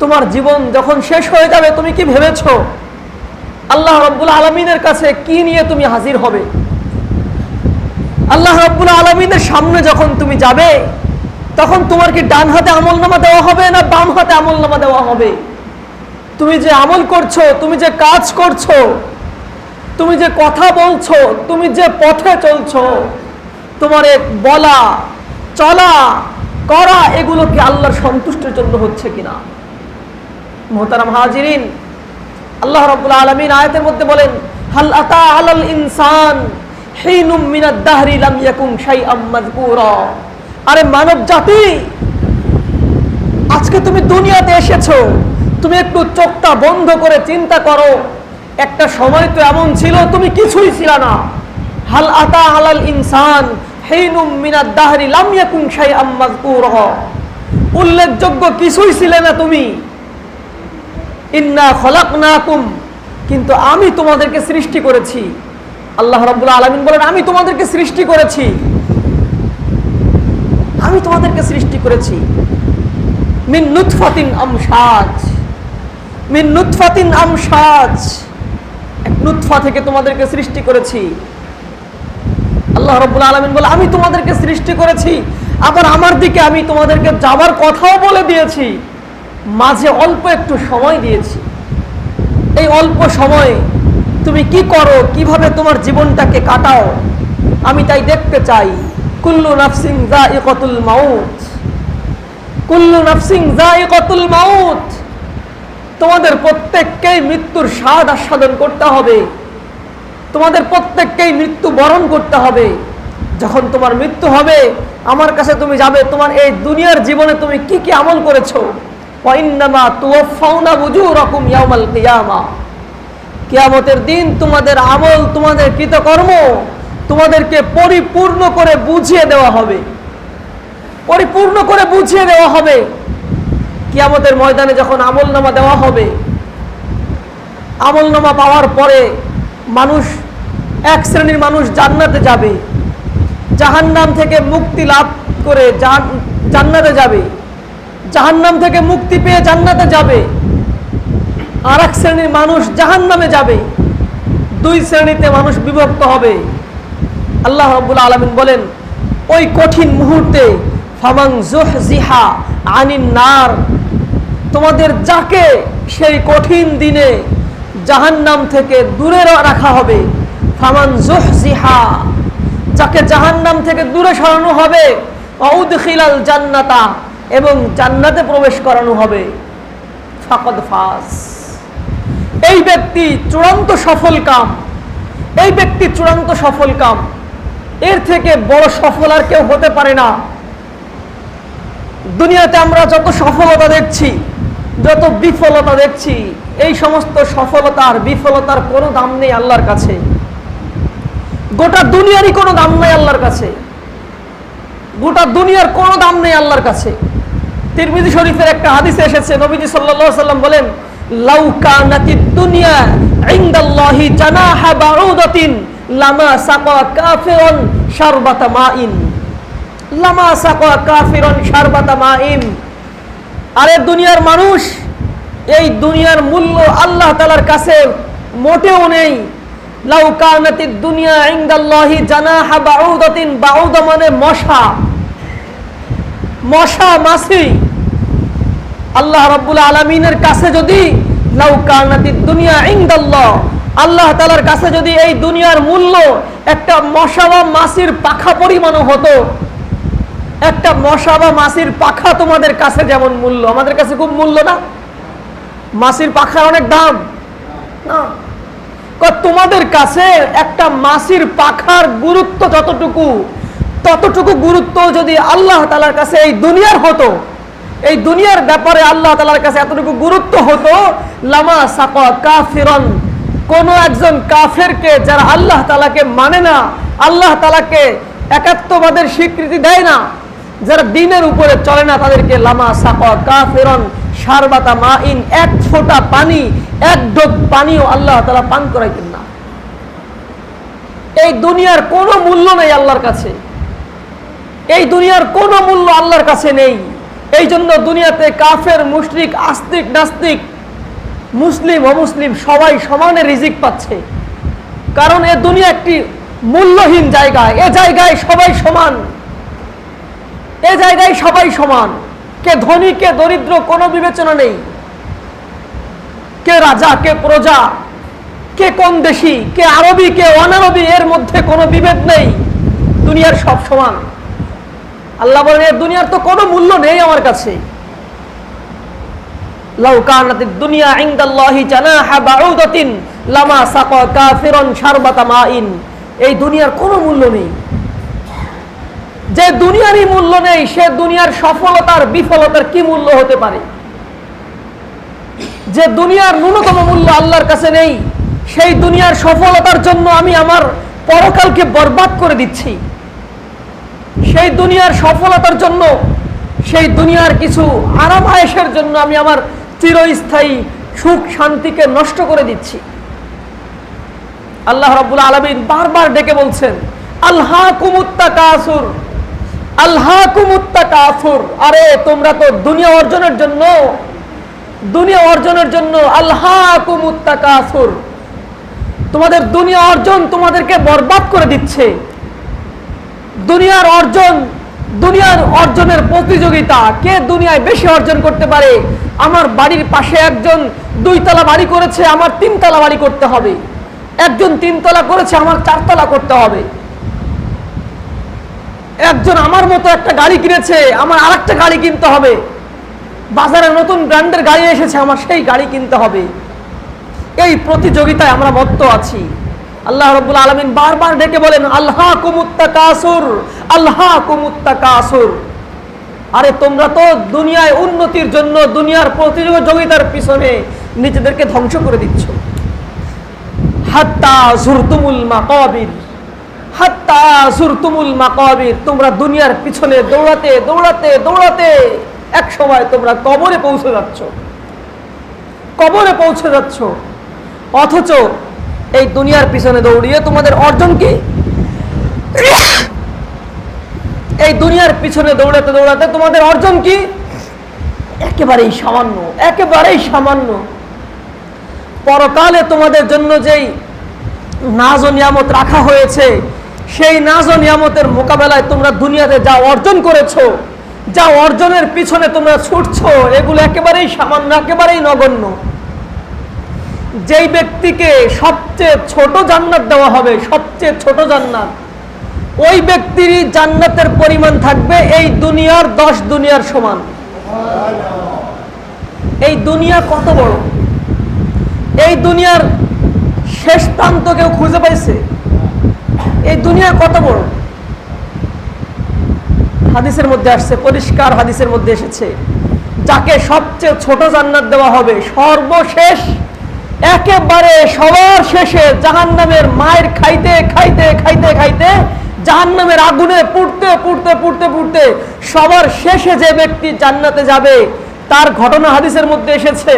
তোমার জীবন যখন শেষ হয়ে যাবে, তুমি কি ভেবেছো আল্লাহ রাব্বুল আলামিনের কাছে কি নিয়ে তুমি হাজির হবে? আল্লাহ রাব্বুল আলামিনের সামনে যখন তুমি যাবে, তখন তোমার কি ডান হাতে আমলনামা দেওয়া হবে না বাম হাতে আমলনামা দেওয়া হবে? তুমি যে আমল করছো, তুমি যে কাজ করছো, তুমি যে কথা বলছো, তুমি যে পথে চলছো, তোমার বলা, চলা, করা, এগুলো কি আল্লাহর সন্তুষ্টির জন্য হচ্ছে কিনা? মুহতারাম হাজিরিন, আল্লাহ রাব্বুল আলামিন আয়াতের মধ্যে বলেন, হাল আতা আলাল ইনসান হিনুম মিনাদ দাহরি লাম ইয়াকুন শাইআম মাযকুরা। আরে মানব জাতি, আজকে তুমি দুনিয়াতে এসেছো, তুমি একটু চোখটা বন্ধ করে চিন্তা করো, একটা সময় তো এমন ছিল তুমি কিছুই ছিল না। হাল আতা আলাল ইনসান হিনুম মিনাদ দাহরি লাম ইয়াকুন শাইআম মাযকুরা, উল্লেখযোগ্য কিছুই ছিলে না তুমি। ইন্না খলাকনাকুম, কিন্তু আমি তোমাদেরকে সৃষ্টি করেছি। আল্লাহ রাব্বুল আলামিন বলেন আমি তোমাদেরকে সৃষ্টি করেছি, আমি তোমাদেরকে সৃষ্টি করেছি। মিন নুতফাতিন আমশাজ, মিন নুতফাতিন আমশাজ, এক নুতফা থেকে তোমাদেরকে সৃষ্টি করেছি। আল্লাহ রাব্বুল আলামিন বলে আমি তোমাদেরকে সৃষ্টি করেছি, আবার আমার দিকে আমি তোমাদেরকে যাবার কথাও বলে দিয়েছি, মাঝে অল্প একটু সময় দিয়েছি। এই অল্প সময়ে তুমি কি করো, কিভাবে তোমার জীবনটাকে কাটাও, আমি তাই দেখতে চাই। কুল্লু নাফসিন যায়িকাতুল মাউত, কুল্লু নাফসিন যায়িকাতুল মাউত, তোমাদের প্রত্যেককেই মৃত্যুর স্বাদ আস্বাদন করতে হবে, তোমাদের প্রত্যেককেই মৃত্যু বরণ করতে হবে। যখন তোমার মৃত্যু হবে আমার কাছে তুমি যাবে, তোমার এই দুনিয়ার জীবনে তুমি কি কি আমল করেছো। ওয়া ইন্নামা তুওয়াফাউনা উজুরাকুম ইয়াউমাল কিয়ামা, কিয়ামতের দিন তোমাদের আমল, তোমাদের কৃতকর্ম তোমাদেরকে পরিপূর্ণ করে বুঝিয়ে দেওয়া হবে, পরিপূর্ণ করে বুঝিয়ে দেওয়া হবে। কিয়ামতের ময়দানে যখন আমলনামা দেওয়া হবে, আমলনামা পাওয়ার পরে মানুষ, এক শ্রেণীর মানুষ জান্নাতে যাবে, জাহান্নাম থেকে মুক্তি লাভ করে জান্নাতে যাবে, জাহান্নাম থেকে মুক্তি পেয়ে জান্নাতে যাবে। আর এক শ্রেণীর মানুষ জাহান্নামে যাবে। দুই শ্রেণীতে মানুষ বিভক্ত হবে। আল্লাহ রাব্বুল আলামিন বলেন ওই কঠিন মুহূর্তে ফামান যুহজিহা আনিন নার, তোমাদের যাকে সেই কঠিন দিনে জাহান্নাম থেকে দূরে রাখা হবে, ফামান যুহজিহা, যাকে জাহান্নাম থেকে দূরে সরানো হবে, ওয়াউদখিলাল জান্নাতা, এবং জান্নাতে প্রবেশ করানো হবে, ফাকাদ ফাজ, এই ব্যক্তি চূড়ান্ত সফল কাম, এই ব্যক্তি চূড়ান্ত সফল কাম। এর থেকে বড় সফল আর কেউ হতে পারে না। দুনিয়াতে আমরা যত সফলতা দেখছি, যত বিফলতা দেখছি, এই সমস্ত সফলতার বিফলতার কোনো দাম নেই আল্লাহর কাছে। গোটা দুনিয়ারই কোনো দাম নেই আল্লাহর কাছে, গোটা দুনিয়ার কোনো দাম নেই আল্লাহর কাছে। তিরমিজি শরীফের একটা হাদিসে এসেছে, নবীজি সাল্লাল্লাহু আলাইহি সাল্লাম বলেন লাউ কানাতিদ দুনিয়া ইনদাল্লাহি জানাহা বাউদাতিন লামা সাকা কাফিরুন শারবাতা মাইন, লামা সাকা কাফিরুন শারবাতা মাইন। আরে দুনিয়ার মানুষ, এই দুনিয়ার মূল্য আল্লাহ তাআলার কাছে মোটেও নেই। লাউ কানাতিদ দুনিয়া ইনদাল্লাহি জানাহা বাউদাতিন, বাউদা মানে মশা, মশা মাছি। আল্লাহ রাব্বুল আলামিনের কাছে যদি লাউ কানাতিদ দুনিয়া ইনদাল্লাহ, আল্লাহ তাআলার কাছে যদি এই দুনিয়ার মূল্য একটা মশা বা মাছির পাখা পরিমাণও হতো, একটা মশা বা মাছির পাখা তোমাদের কাছে যেমন মূল্য, আমাদের কাছে খুব মূল্য না? মাছির পাখার অনেক দাম না? তোমাদের কাছে একটা মাছির পাখার গুরুত্ব যতটুকু, ততটুকু গুরুত্ব যদি আল্লাহ তাআলার কাছে এই দুনিয়ার হতো, এই দুনিয়ার ব্যাপারে আল্লাহ তাআলার কাছে এতটুকু গুরুত্ব হতো, লামা সাকা কাফিরন, কোন একজন কাফেরকে যারা আল্লাহ তাআলাকে মানে না, আল্লাহ তাআলাকে একাত্মবাদের স্বীকৃতি দেয় না, যারা দ্বীনের উপরে চলে না, তাদেরকে লামা সাকা কাফিরন শারবাতা মাইন, এক ফোঁটা পানি, এক ঢোক পানিও আল্লাহ তাআলা পান করাইতেন না। এই দুনিয়ার কোনো মূল্য নেই আল্লাহর কাছে, এই দুনিয়ার কোনো মূল্য আল্লাহর কাছে নেই। এই জন্য দুনিয়াতে কাফের, মুশরিক, আস্তিক, নাস্তিক, মুসলিম, অমুসলিম সবাই সমানে রিজিক পাচ্ছে। কারণ এ দুনিয়া একটি মূল্যহীন জায়গা, এ জায়গায় সবাই সমান, এ জায়গায় সবাই সমান। কে ধনী কে দরিদ্র কোনো বিবেচনা নেই, কে রাজা কে প্রজা, কে কোন দেশি, কে আরবি কে অনারবি, এর মধ্যে কোনো বিভেদ নেই, দুনিয়ার সব সমান। আল্লাহ বলেন এই দুনিয়ার তো কোনো মূল্য নেই আমার কাছে। লাউ কানাতিদ দুনিয়া ইনদাল্লাহি জানাহা বাউদাতিন লামা সাকা কাফিরুন শারবাতা মাইন, এই দুনিয়ার কোনো মূল্য নেই। যে দুনিয়ারই মূল্য নেই, সে দুনিয়ার সফলতার বিফলতার কি মূল্য হতে পারে? যে দুনিয়ার ন্যূনতম মূল্য আল্লাহর কাছে নেই, সেই দুনিয়ার সফলতার জন্য আমি আমার পরকালকে বরবাদ করে দিচ্ছি। সেই দুনিয়ার সফলতার জন্য, সেই দুনিয়ার কিছু আরাম আয়েশের জন্য আমি আমার চিরস্থায়ী সুখ শান্তিকে নষ্ট করে দিচ্ছি। আল্লাহ রাব্বুল আলামিন বারবার ডেকে বলছেন, আলহাকুমুত তাকাসুর, আলহাকুমুত তাকাসুর। আরে তোমরা তো দুনিয়া অর্জনের জন্য আলহাকুমুত তাকাসুর, তোমাদের দুনিয়া অর্জন তোমাদেরকে বরবাদ করে দিচ্ছে। দুনিয়ার অর্জনের প্রতিযোগিতা, কে দুনিয়ায় বেশি অর্জন করতে পারে। আমার বাড়ির পাশে একজন 2 তলা বাড়ি করেছে, আমার 3 তলা বাড়ি করতে হবে। একজন 3 তলা করেছে, আমার 4 তলা করতে হবে। একজন আমার মতো একটা গাড়ি কিনেছে, আমার আরেকটা গাড়ি কিনতে হবে। বাজারে নতুন ব্র্যান্ডের গাড়ি এসেছে, আমার সেই গাড়ি কিনতে হবে। এই প্রতিযোগিতায় আমরা মত্ত আছি। আল্লাহ রাব্বুল আলামিন বারবার ডেকে বলেন, আলহাকুমুত তাকাসুর, আলহাকুমুত তাকাসুর। আরে তোমরা তো দুনিয়ায় উন্নতির জন্য দুনিয়ার প্রতিযোগিতার পিছনে নিজেদেরকে ধ্বংস করে দিচ্ছ। হাত্তা যুরতুমুল মাকাবির, হাত্তা যুরতুমুল মাকাবির। তোমরা দুনিয়ার পিছনে দৌড়াতে দৌড়াতে দৌড়াতে এক সময় তোমরা কবরে পৌঁছে যাচ্ছ। অথচ এই দুনিয়ার পিছনে দৌড়িয়ে তোমাদের অর্জন কি? এই দুনিয়ার পিছনে দৌড়াতে দৌড়াতে তোমাদের অর্জন কি? একেবারেই সামান্য। পরকালে তোমাদের জন্য যেই নাজ ও নিয়ামত রাখা হয়েছে, সেই নাজ ও নিয়ামতের মোকাবেলায় তোমরা দুনিয়াতে যা অর্জন করেছো, যা অর্জনের পিছনে তোমরা ছুটছো, এগুলো একেবারেই সামান্য, একেবারেই নগণ্য। যেই ব্যক্তিকে সবচেয়ে ছোট জান্নাত দেওয়া হবে, সবচেয়ে ছোট জান্নাত, ওই ব্যক্তির জান্নাতের পরিমাণ থাকবে এই দুনিয়ার 10 দুনিয়ার সমান। এই দুনিয়া কত বড়! এই দুনিয়ার শেষ প্রান্ত কেউ খুঁজে পাইছে? এই দুনিয়া কত বড়! হাদিসের মধ্যে আসছে, পরিষ্কার হাদিসের মধ্যে এসেছে, যাকে সবচেয়ে ছোট জান্নাত দেওয়া হবে, সর্বশেষ, একেবারে সবার শেষে জাহান্নামের মায়ের খাইতে খাইতে খাইতে খাইতে জাহান্নামের আগুনে পুড়তে পুড়তে পুড়তে পুড়তে সবার শেষে যে ব্যক্তি জান্নাতে যাবে, তার ঘটনা হাদিসের মধ্যে এসেছে।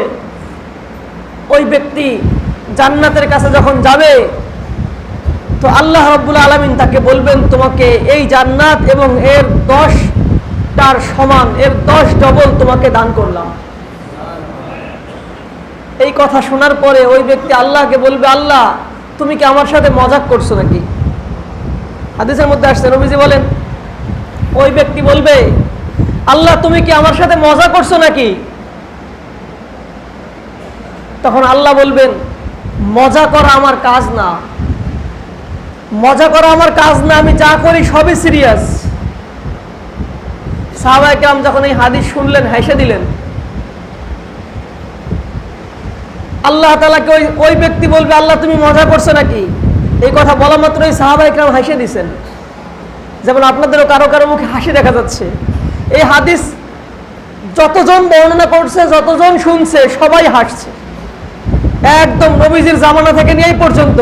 ওই ব্যক্তি জান্নাতের কাছে যখন যাবে, তো আল্লাহ রাব্বুল আলামিন তাকে বলবেন, তোমাকে এই জান্নাত এবং এর 10টার সমান, এর 10 ডবল তোমাকে দান করলাম। এই কথা শোনার পরে ওই ব্যক্তি আল্লাহকে বলবে, আল্লাহ তুমি কি আমার সাথে মজাক করছো নাকি? হাদিসের মধ্যে আসছে, নবীজি বলেন, ওই ব্যক্তি বলবে, আল্লাহ তুমি কি আমার সাথে মজা করছো নাকি? তখন আল্লাহ বলবেন, মজা করা আমার কাজ না, আমি যা করি সবই সিরিয়াস। সাহাবায়ে কেরাম যখন এই হাদিস শুনলেন, হেসে দিলেন। আল্লাহ তাআলাকে ওই ব্যক্তি বলবে, আল্লাহ তুমি মজা করছো নাকি? এই কথা বলা মাত্রই সাহাবায়ে কেরাম হেসে দিয়েছেন। যেমন আপনাদেরও কারো কারো মুখে হাসি দেখা যাচ্ছে। এই হাদিস যতজন বর্ণনা করছে, যতজন শুনছে, সবাই হাসছে। একদম নবীজির জামানা থেকে নিয়ে এই পর্যন্ত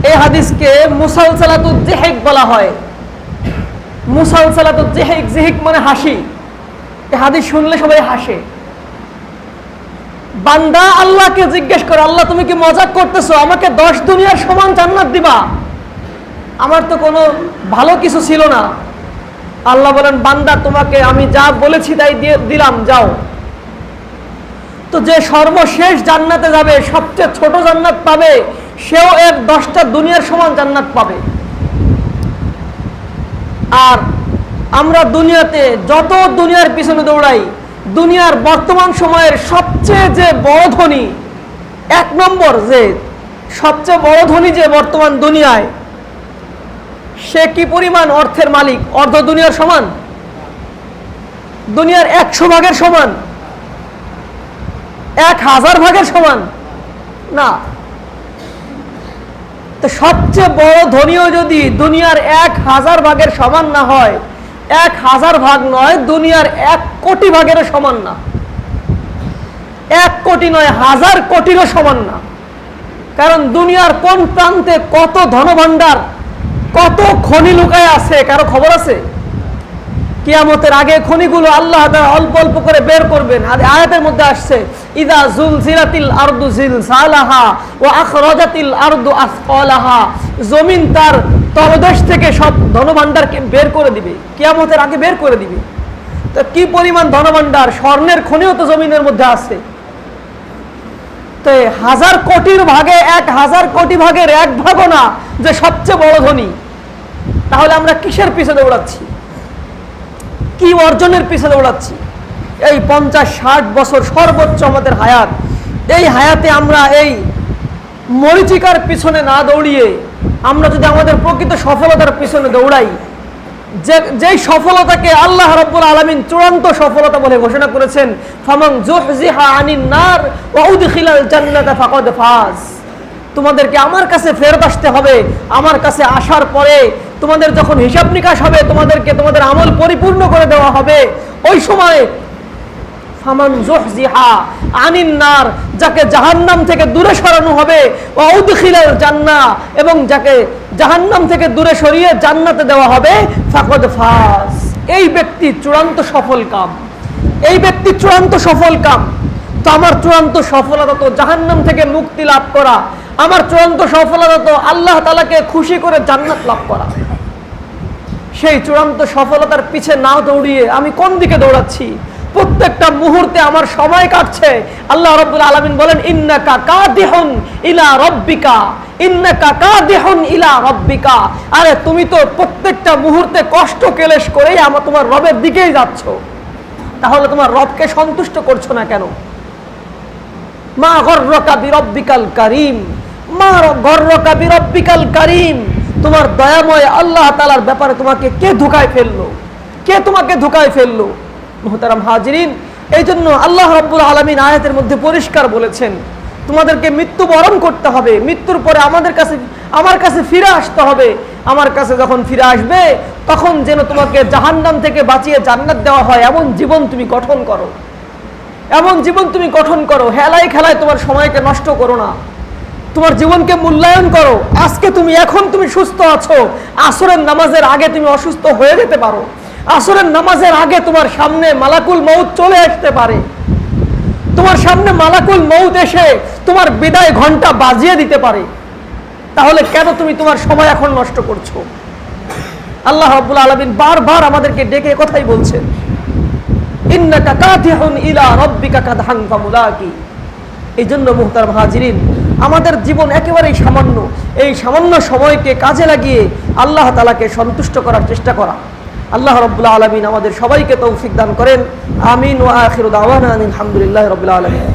এই হাদিসকে মুসালসালাতুল যিহিক বলা হয়। মুসালসালাতুল যিহিক, যিহিক মানে হাসি। এই হাদিস শুনলে সবাই হাসে। বান্দা আল্লাহকে জিজ্ঞেস করে, আল্লাহ তুমি কি মজাক করতেছো? আমাকে 10 দুনিয়ার সমান জান্নাত দিবা? আমার তো কোনো ভালো কিছু ছিল না। আল্লাহ বলেন, বান্দা তোমাকে আমি যা বলেছি তাই দিলাম, যাও। তো যে সর্বশেষ জান্নাতে যাবে, সবচেয়ে ছোট জান্নাত পাবে, সেও এর 10টা দুনিয়ার সমান জান্নাত পাবে। আর আমরা দুনিয়াতে যত দুনিয়ার পিছনে দৌড়াই, দুনিয়ার বর্তমান সময়ের সবচেয়ে যে বড় ধনী, 1 নম্বর যে সবচেয়ে বড় ধনী যে বর্তমান দুনিয়ায়, সে কি পরিমাণ অর্থের মালিক? অর্ধ দুনিয়ার সমান? দুনিয়ার 100 ভাগের সমান? 1000 ভাগের সমান? না। তো সবচেয়ে বড় ধনীও যদি দুনিয়ার 1000 ভাগের সমান না হয়, 1000 ভাগ নয়, দুনিয়ার 1 কোটি ভাগেরও সমান না। 1 কোটি নয়, 1000 কোটিরও সমান না। কারণ দুনিয়ার কোন প্রান্তে কত ধনভাণ্ডার কত খনি লুকায় আছে, কারো খবর আছে? কিয়ামতের আগে খনিগুলো আল্লাহ তাআলা অল্প অল্প করে বের করবেন। আর আয়াতের মধ্যে আসছে ইদা জুলজিলাতিল আরদু জিলজালাহা ওয়া আখরাজাতিল আরদু আসকালাহা, জমিন তার তলদেশ থেকে সব ধনভাণ্ডারকে বের করে দিবে, কিয়ামতের আগে বের করে দিবে। তো কি পরিমাণ ধনভাণ্ডার, স্বর্ণের খনিও তো জমিনের মধ্যে আছে। তো 1000 কোটির ভাগে 1000 কোটি ভাগের 1 ভাগও না যে সবচেয়ে বড় ধনী। তাহলে আমরা কিসের পিছনে দৌড়াচ্ছি, কি অর্জনের পিছনে দৌড়াচ্ছি? এই 50-60 বছর সর্বোচ্চ আমাদের হায়াত, এই হায়াতে আমরা এই মরিচিকার পিছনে না দৌড়িয়ে আমরা যদি আমাদের প্রকৃত সফলতার পিছনে দৌড়াই, যেই সফলতাকে আল্লাহ রাব্বুল আলামিন চূড়ান্ত সফলতা বলে ঘোষণা করেছেন, ফামান যুহজিহা আনিন নার ওয়া উদখিলাল জান্নাতা ফাকাদ ফাজ। তোমাদেরকে আমার কাছে ফেরত আসতে হবে, আমার কাছে আসার পরে তোমাদের যখন হিসাব নিকাশ হবে, তোমাদেরকে তোমাদের আমল পরিপূর্ণ করে দেওয়া হবে, ওই সময় ফামান যুহজিহা আনিন নার, যাকে জাহান্নাম থেকে দূরে সরানো হবে, ওয়া উদখিলাল জান্নাহ, এবং যাকে জাহান্নাম থেকে দূরে সরিয়ে জান্নাতে দেওয়া হবে, ফাকাদ ফাজ। এই ব্যক্তি চূড়ান্ত সফল কাম, এই ব্যক্তি চূড়ান্ত সফল কাম। তো আমার চূড়ান্ত সফলতা তো জাহান্নাম থেকে মুক্তি লাভ করা, আমার চূড়ান্ত সফলতা তো আল্লাহ তাআলাকে খুশি করে জান্নাত লাভ করা। সেই চূড়ান্ত সফলতার পিছে না দৌড়িয়ে আমি কোন দিকে দৌড়াচ্ছি? প্রত্যেকটা মুহূর্তে আমার সময় কাটছে। আল্লাহ রাব্বুল আলামিন বলেন ইন্নাকা কাদিহুন ইলা রাব্বিকা, ইন্নাকা কাদিহুন ইলা রাব্বিকা। আরে তুমি তো প্রত্যেকটা মুহূর্তে কষ্ট ক্লেশ করেই তোমার রবের দিকেই যাচ্ছ, তাহলে তোমার রবকে সন্তুষ্ট করছো না কেন? মা গররাকা বিরব্বিকাল কারীম, মা গররাকা বিরব্বিকাল কারীম। তোমার দয়াময় আল্লাহ তাআলার ব্যাপারে তোমাকে কে ধোঁকায় ফেললো, কে তোমাকে ধোঁকায় ফেললো? মুহতারাম হাজিরিন, এই জন্য আল্লাহ রাব্বুল আলামিন আয়াতের মধ্যে পরিষ্কার বলেছেন, তোমাদেরকে মৃত্যুবরণ করতে হবে, মৃত্যুর পরে আমার কাছে ফিরে আসতে হবে। আমার কাছে যখন ফিরে আসবে, তখন যেন তোমাকে জাহান্নাম থেকে বাঁচিয়ে জান্নাত দেওয়া হয়, এমন জীবন তুমি গঠন করো, এমন জীবন তুমি গঠন করো। হেলায় খেলায় তোমার সময়কে নষ্ট করো না, তোমার জীবনকে মূল্যায়ন করো। আজকে এখন তুমি সুস্থ আছো, আসরের নামাজের আগে তুমি অসুস্থ হয়ে যেতে পারো, আসরের নামাজের আগে তোমার সামনে মালাকুল মউত চলে আসতে পারে, তোমার সামনে মালাকুল মউত এসে তোমার বিদায় ঘন্টা বাজিয়ে দিতে পারে। তাহলে কেন তুমি তোমার সময় এখন নষ্ট করছো? আল্লাহ রাব্বুল আলামিন বারবার আমাদেরকে ডেকে কথাই বলছেন, ইন্নাকা কাদিহুন ইলা রাব্বিকা কাদহান ফামুলাকি। এই জন্য মুহতারাম হাজিরিন, আমাদের জীবন একেবারেই সামান্য, এই সামান্য সময়কে কাজে লাগিয়ে আল্লাহ তাআলাকে সন্তুষ্ট করার চেষ্টা করা। আল্লাহ রাব্বুল আলামিন আমাদের সবাইকে তৌফিক দান করেন। আমিন ওয়া আখিরু দাওয়ানা আলহামদুলিল্লাহি রাব্বিল আলামিন।